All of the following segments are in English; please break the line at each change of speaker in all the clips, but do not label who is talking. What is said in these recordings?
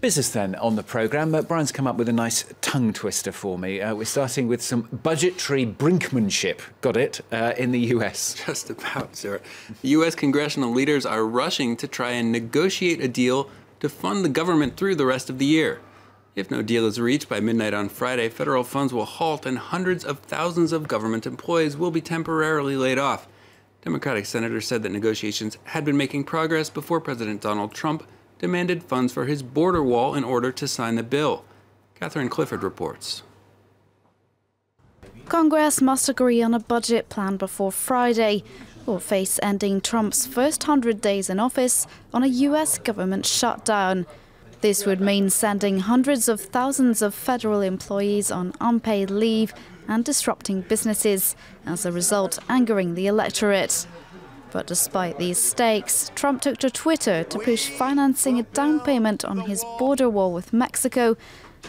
Business then on the programme. Brian's come up with a nice tongue twister for me. We're starting with some budgetary brinkmanship, got it, in the US.
Just about, sir. The US congressional leaders are rushing to try and negotiate a deal to fund the government through the rest of the year. If no deal is reached by midnight on Friday, federal funds will halt and hundreds of thousands of government employees will be temporarily laid off. Democratic senators said that negotiations had been making progress before President Donald Trump demanded funds for his border wall in order to sign the bill. Catherine Clifford reports.
Congress must agree on a budget plan before Friday, or face ending Trump's first 100 days in office on a US government shutdown. This would mean sending hundreds of thousands of federal employees on unpaid leave and disrupting businesses, as a result angering the electorate. But despite these stakes, Trump took to Twitter to push financing a down payment on his border wall with Mexico,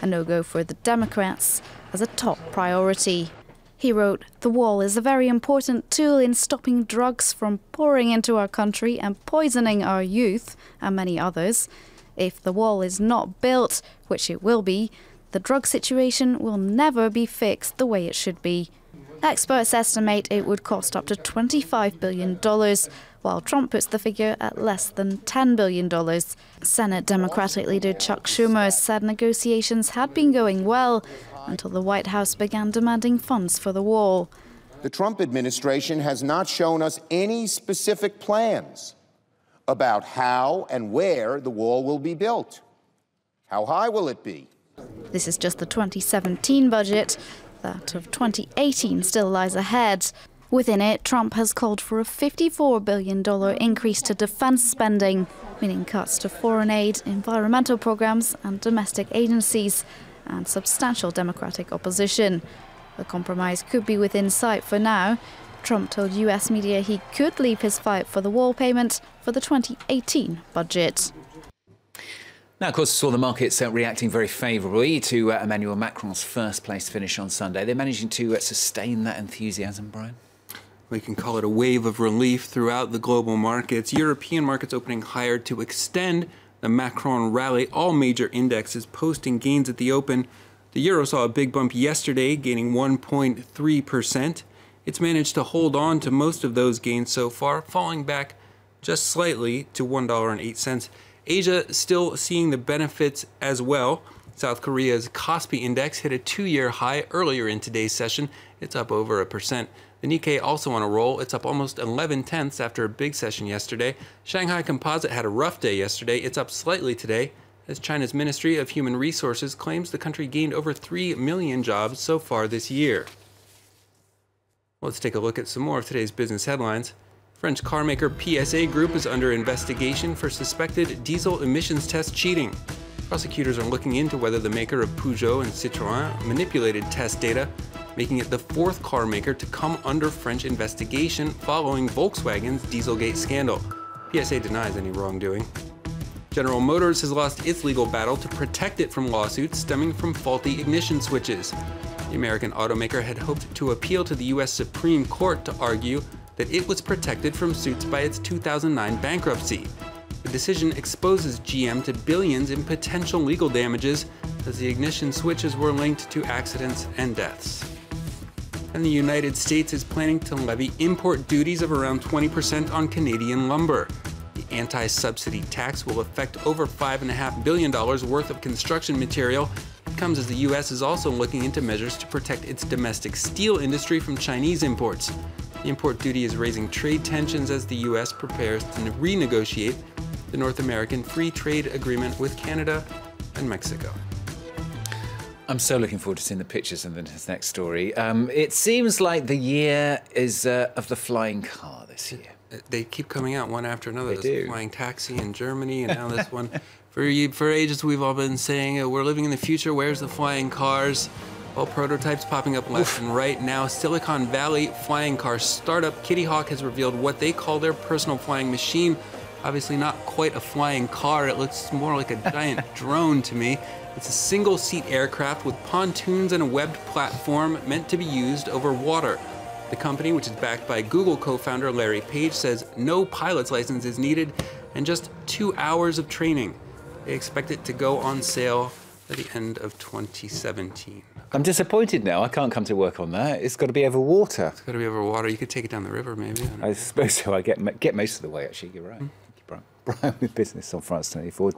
a no-go for the Democrats, as a top priority. He wrote, "The wall is a very important tool in stopping drugs from pouring into our country and poisoning our youth and many others. If the wall is not built, which it will be, the drug situation will never be fixed the way it should be." Experts estimate it would cost up to $25 billion, while Trump puts the figure at less than $10 billion. Senate Democratic leader Chuck Schumer said negotiations had been going well until the White House began demanding funds for the wall.
The Trump administration has not shown us any specific plans about how and where the wall will be built. How high will it be?
This is just the 2017 budget. That of 2018 still lies ahead. Within it, Trump has called for a $54 billion increase to defense spending, meaning cuts to foreign aid, environmental programs and domestic agencies, and substantial Democratic opposition. The compromise could be within sight for now. Trump told US media he could leave his fight for the wall payment for the 2018 budget.
Now, of course, saw the markets reacting very favourably to Emmanuel Macron's first-place finish on Sunday. They're managing to sustain that enthusiasm, Brian?
We can call it a wave of relief throughout the global markets. European markets opening higher to extend the Macron rally. All major indexes posting gains at the open. The euro saw a big bump yesterday, gaining 1.3%. It's managed to hold on to most of those gains so far, falling back just slightly to $1.08. Asia still seeing the benefits as well. South Korea's Kospi index hit a 2-year high earlier in today's session. It's up over 1%. The Nikkei also on a roll. It's up almost 0.11 after a big session yesterday. Shanghai Composite had a rough day yesterday. It's up slightly today, as China's Ministry of Human Resources claims the country gained over 3 million jobs so far this year. Let's take a look at some more of today's business headlines. French carmaker PSA Group is under investigation for suspected diesel emissions test cheating. Prosecutors are looking into whether the maker of Peugeot and Citroën manipulated test data, making it the 4th car maker to come under French investigation following Volkswagen's Dieselgate scandal. PSA denies any wrongdoing. General Motors has lost its legal battle to protect it from lawsuits stemming from faulty ignition switches. The American automaker had hoped to appeal to the U.S. Supreme Court to argue that it was protected from suits by its 2009 bankruptcy. The decision exposes GM to billions in potential legal damages, as the ignition switches were linked to accidents and deaths. And the United States is planning to levy import duties of around 20% on Canadian lumber. The anti-subsidy tax will affect over $5.5 billion worth of construction material. It comes as the U.S. is also looking into measures to protect its domestic steel industry from Chinese imports. The import duty is raising trade tensions as the U.S. prepares to renegotiate the North American Free Trade Agreement with Canada and Mexico.
I'm so looking forward to seeing the pictures in this next story. It seems like the year is of the flying car this year.
They keep coming out one after another.
They
There's
do.
a flying taxi in Germany, and now this one. For ages, we've all been saying, we're living in the future, where's the flying cars? All prototypes popping up left and right. Now, Silicon Valley flying car startup Kitty Hawk has revealed what they call their personal flying machine. Obviously not quite a flying car. It looks more like a giant drone to me. It's a single-seat aircraft with pontoons and a webbed platform meant to be used over water. The company, which is backed by Google co-founder Larry Page, says no pilot's license is needed and just 2 hours of training. They expect it to go on sale at the end of 2017.
I'm disappointed now. I can't come to work on that. It's got to be over water.
It's got to be over water. You could take it down the river, maybe.
I suppose so. I get most of the way, actually. You're right. Thank you, Brian. Brian with Business on France 24.